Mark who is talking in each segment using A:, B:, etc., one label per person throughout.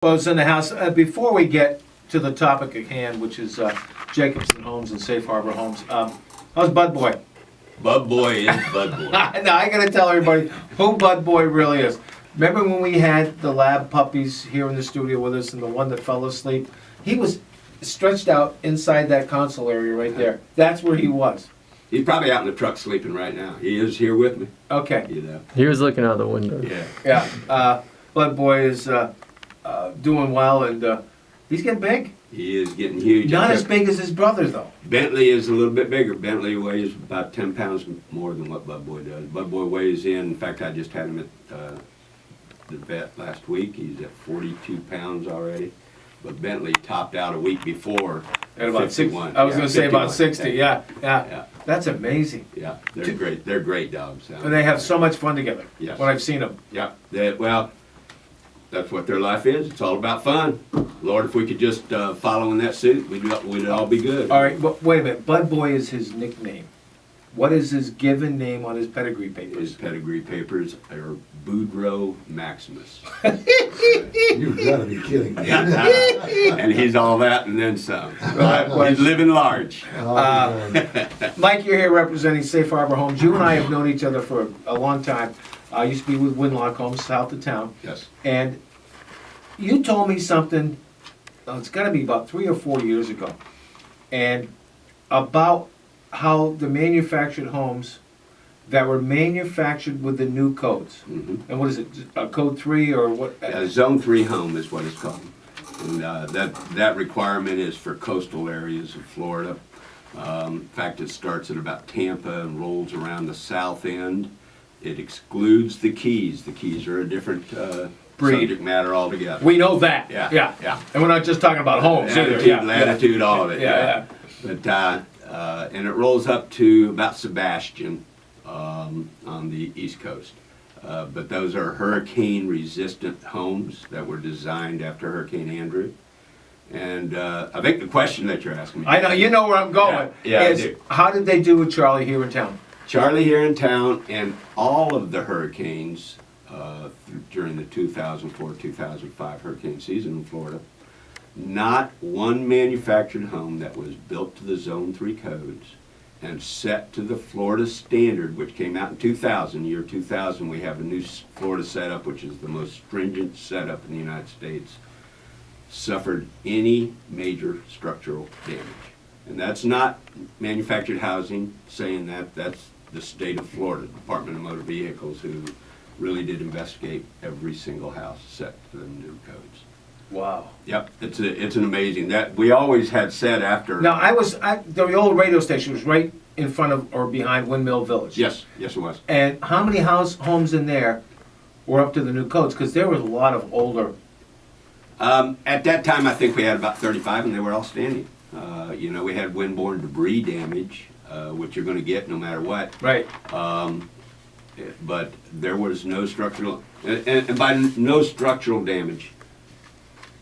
A: Was in the house. Before we get to the topic at hand, which is Jacobson Homes and Safe Harbor Homes, how's Bud Boy?
B: Bud Boy is Bud Boy.
A: Now I gotta tell everybody who Bud Boy really is. Remember when we had the lab puppies here in the studio with us and the one that fell asleep? He was stretched out inside that console area right there. That's where he was.
B: He's probably out in the truck sleeping right now. He is here with me.
A: Okay.
B: You know.
C: He was looking out the window.
B: Yeah.
A: Yeah. Bud Boy is doing well, and he's getting big.
B: He is getting huge.
A: Not as big as his brother, though.
B: Bentley is a little bit bigger. Bentley weighs about 10 pounds more than what Bud Boy does. Bud Boy weighs in fact, I just had him at the vet last week. He's at 42 pounds already. But Bentley topped out a week before
A: At about
B: 51.
A: 60. I was going to say about
B: 51.
A: 60. Yeah. That's amazing.
B: Yeah, they're great. They're great dogs.
A: And they have so much fun together.
B: Yes.
A: When I've seen them.
B: Yeah, well, that's what their life is. It's all about fun. Lord, if we could just follow in that suit, we'd all be good.
A: All right, but wait a minute. Bud Boy is his nickname. What is his given name on his pedigree
B: His
A: papers?
B: pedigree papers are Boudreaux Maximus.
D: You've got to be kidding me.
B: And he's all that and then some. He's living large.
A: Mike, you're here representing Safe Harbor Homes. You and I have known each other for a long time. I used to be with Winlock Homes, south of town.
B: Yes.
A: And you told me something, it's got to be about 3 or 4 years ago, and about how the manufactured homes that were manufactured with the new codes.
B: Mhm.
A: And what is it, code 3 or what?
B: Zone 3 home is what it's called. And that requirement is for coastal areas of Florida. In fact, it starts at about Tampa and rolls around the south end. It excludes the Keys. The Keys are a different
A: Breed.
B: subject matter altogether.
A: We know that.
B: Yeah.
A: And we're not just talking about homes either.
B: Attitude, latitude, all of it.
A: Yeah.
B: But and it rolls up to about Sebastian on the East Coast. But those are hurricane-resistant homes that were designed after Hurricane Andrew. And I think the question that you're asking me.
A: I know, you know where I'm going.
B: Yeah, I
A: is
B: do.
A: how did they do with Charlie here in town?
B: Charlie here in town and all of the hurricanes during the 2004-2005 hurricane season in Florida, not one manufactured home that was built to the Zone 3 codes and set to the Florida standard, which came out in 2000, year 2000, we have a new Florida setup, which is the most stringent setup in the United States, suffered any major structural damage. And that's not manufactured housing saying that, that's the state of Florida, Department of Motor Vehicles, who really did investigate every single house set to the new codes.
A: Wow.
B: Yep, it's an amazing, that we always had said after.
A: Now, the old radio station was right in front of or behind Windmill Village.
B: Yes, it was.
A: And how many homes in there were up to the new codes? Because there was a lot of older.
B: At that time, I think we had about 35, and they were all standing. We had windborne debris damage, which you're going to get no matter what.
A: Right.
B: But there was no structural, and by no structural damage,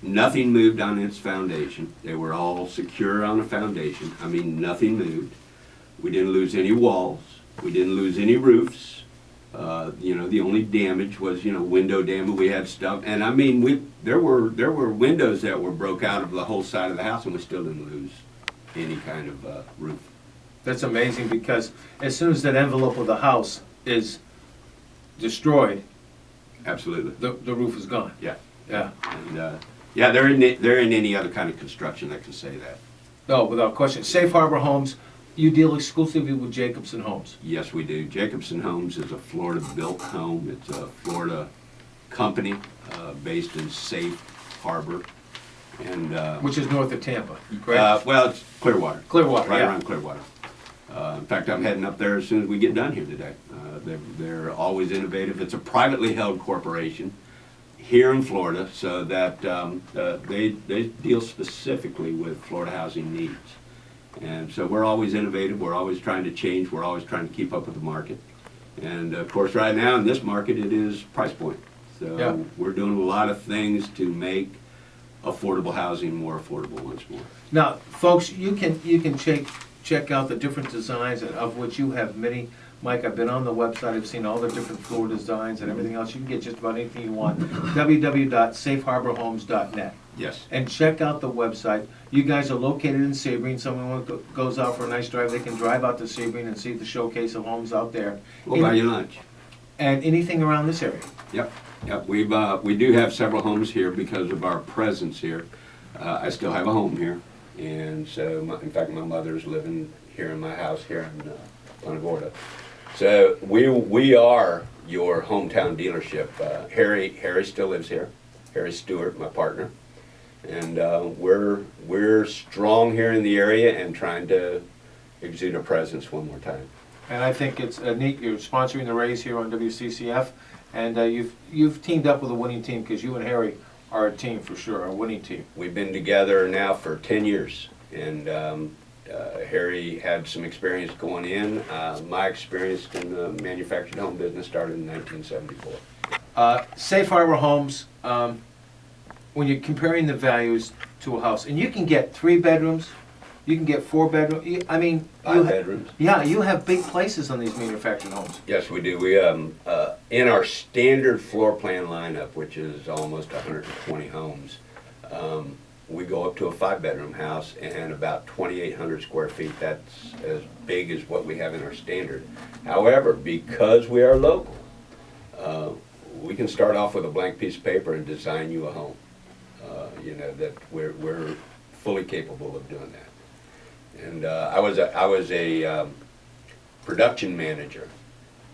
B: nothing moved on its foundation. They were all secure on the foundation. I mean, nothing moved. We didn't lose any walls. We didn't lose any roofs. The only damage was, window damage. We had stuff, and I mean, there were windows that were broke out of the whole side of the house, and we still didn't lose any kind of roof.
A: That's amazing, because as soon as that envelope of the house is destroyed,
B: Absolutely.
A: the roof is gone.
B: Yeah.
A: Yeah.
B: And they're in any other kind of construction that can say that.
A: No, without question. Safe Harbor Homes, you deal exclusively with Jacobson Homes.
B: Yes, we do. Jacobson Homes is a Florida-built home. It's a Florida company based in Safe Harbor, and
A: Which is north of Tampa, correct?
B: well, it's Clearwater.
A: Clearwater,
B: right
A: yeah.
B: around Clearwater. In fact, I'm heading up there as soon as we get done here today. They're always innovative. It's a privately held corporation here in Florida, so that they deal specifically with Florida housing needs. And so we're always innovative, we're always trying to change, we're always trying to keep up with the market. And of course, right now in this market, it is price point. So
A: Yeah.
B: we're doing a lot of things to make affordable housing more affordable once more.
A: Now, folks, you can check out the different designs, of which you have many Mike, I've been on the website, I've seen all the different floor designs and everything else. You can get just about anything you want. www.safeharborhomes.net.
B: Yes.
A: And check out the website. You guys are located in Sebring. Someone goes out for a nice drive, they can drive out to Sebring and see the showcase of homes out there.
B: We'll buy you lunch.
A: And anything around this area.
B: Yep, yep. We do have several homes here because of our presence here. I still have a home here, and so in fact my mother's living here in my house here in Punta Gorda. So we are your hometown dealership. Harry still lives here. Harry Stewart, my partner, and we're strong here in the area and trying to exude a presence one more time.
A: And I think it's neat, you're sponsoring the race here on WCCF, and you've teamed up with a winning team, because you and Harry are a team for sure, a winning team.
B: We've been together now for 10 years, and Harry had some experience going in. My experience in the manufactured home business started in 1974.
A: Safe Harbor Homes, when you're comparing the values to a house, and you can get 3 bedrooms, you can get 4 bedrooms, I mean.
B: 5 bedrooms.
A: Yeah, you have big places on these manufactured homes.
B: Yes, we do. We in our standard floor plan lineup, which is almost 120 homes, we go up to a 5-bedroom house and about 2,800 square feet. That's as big as what we have in our standard. However, because we are local, we can start off with a blank piece of paper and design you a home. That we're fully capable of doing that. And I was a production manager,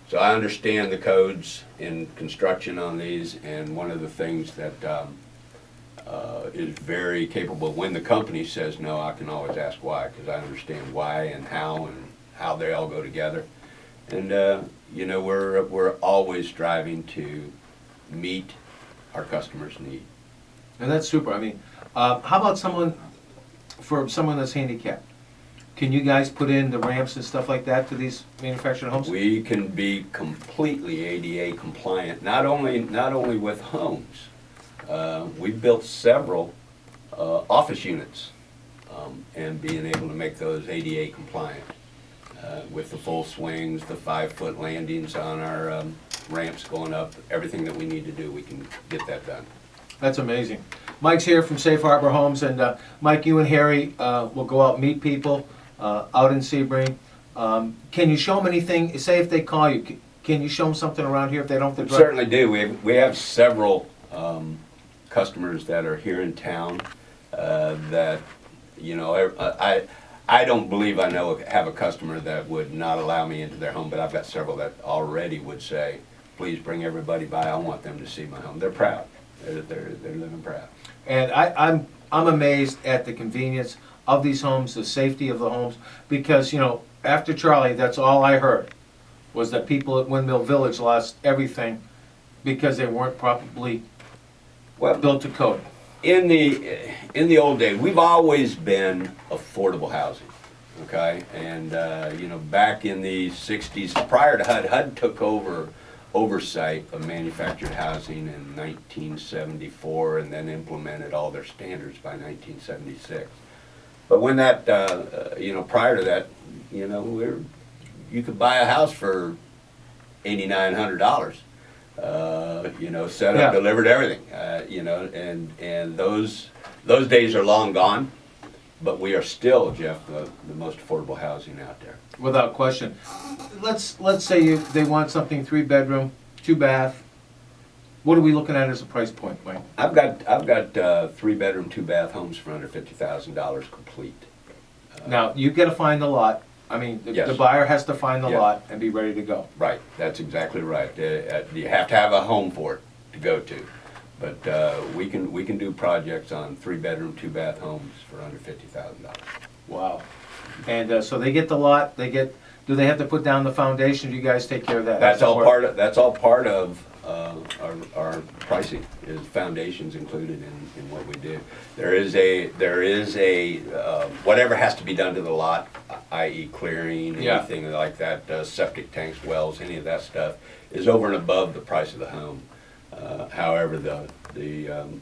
B: so I understand the codes in construction on these. And one of the things that is very capable, when the company says no, I can always ask why, because I understand why and how they all go together. And we're always striving to meet our customers' need.
A: And that's super. I mean, how about someone that's handicapped? Can you guys put in the ramps and stuff like that to these manufactured homes?
B: We can be completely ADA compliant, not only with homes. We've built several office units, and being able to make those ADA compliant with the full swings, the 5-foot landings on our ramps going up, everything that we need to do, we can get that done.
A: That's amazing. Mike's here from Safe Harbor Homes, and Mike, you and Harry will go out and meet people out in Sebring. Can you show them anything? Say if they call you, can you show them something around here if they don't have to drive?
B: Certainly do. We have several customers that are here in town that, I don't believe I have a customer that would not allow me into their home, but I've got several that already would say, please bring everybody by, I want them to see my home. They're proud. They're living proud.
A: And I'm amazed at the convenience of these homes, the safety of the homes, because, after Charlie, that's all I heard, was that people at Windmill Village lost everything because they weren't properly built to code.
B: In the old days, we've always been affordable housing, okay? And, back in the 60s, prior to HUD took oversight of manufactured housing in 1974 and then implemented all their standards by 1976. But when that, prior to that, you could buy a house for $8,900. Set up, delivered, everything. And those days are long gone. But we are still, Jeff, the most affordable housing out there.
A: Without question. Let's say they want something 3-bedroom, 2-bath. What are we looking at as a price point, Mike?
B: I've got 3-bedroom, 2-bath homes for under $50,000 complete.
A: Now you got to find the lot. I mean,
B: Yes.
A: the buyer has to find the
B: Yes.
A: lot and be ready to go.
B: Right, that's exactly right. You have to have a home for it to go to. But we can do projects on 3-bedroom, 2-bath homes for under $50,000.
A: Wow. And so they get the lot. Do they have to put down the foundation? Do you guys take care of that?
B: That's all part of our pricing. Is foundations included in what we do. There is a whatever has to be done to the lot, i.e. clearing, anything like that, septic tanks, wells, any of that stuff is over and above the price of the home. However, the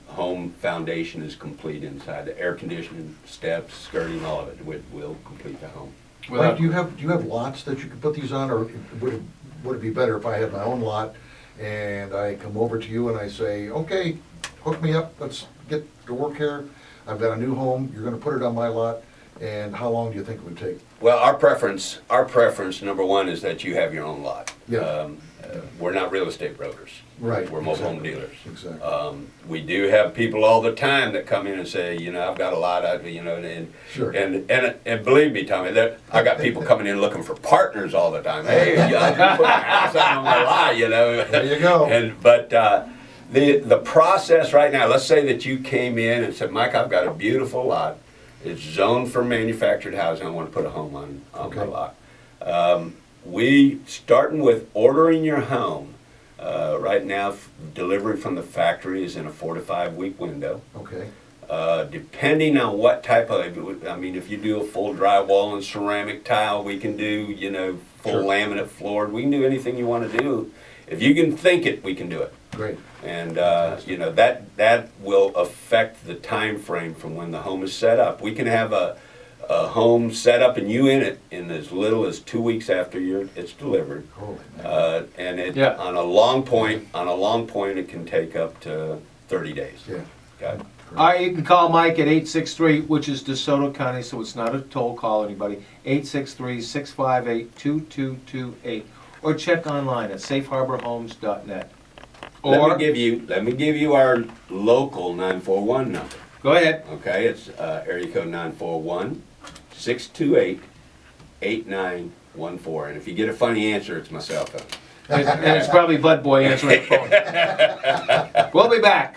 B: home foundation is complete inside. The air conditioning, steps, skirting, all of it will complete the home.
D: Mike, do you have lots that you can put these on, or would it be better if I had my own lot and I come over to you and I say, okay, hook me up, let's get to work here, I've got a new home, you're gonna put it on my lot, and how long do you think it would take?
B: Well, our preference, number one, is that you have your own lot.
D: Yeah.
B: We're not real estate brokers.
D: Right.
B: We're mobile home
D: exactly,
B: dealers.
D: Exactly.
B: We do have people all the time that come in and say, I've got a lot of, and
D: Sure.
B: and believe me, Tommy, that I got people coming in looking for partners all the time. Hey, you put a house out on my lot,
D: There you go.
B: But the process right now, let's say that you came in and said, Mike, I've got a beautiful lot. It's zoned for manufactured housing. I want to put a home on my
D: Okay.
B: lot. We, starting with ordering your home, right now, delivery from the factory is in a 4 to 5 week window.
D: Okay,
B: Depending on what type of, if you do a full drywall and ceramic tile, we can do, full
D: Sure.
B: laminate floored. We can do anything you want to do. If you can think it, we can do it.
D: great.
B: And, that will affect the time frame from when the home is set up. We can have a home set up and you in it in as little as 2 weeks after it's delivered.
D: Holy man.
B: And
A: Yeah.
B: on a long point, it can take up to 30 days.
D: Yeah.
B: Okay?
A: All right, you can call Mike at 863, which is DeSoto County, so it's not a toll call, anybody. 863-658-2228. Or check online at safeharborhomes.net.
B: Let me give you our local 941 number.
A: Go ahead.
B: Okay, it's area code 941-628-8914. And if you get a funny answer, it's my cell phone.
A: And it's probably Bud Boy answering the phone. We'll be back.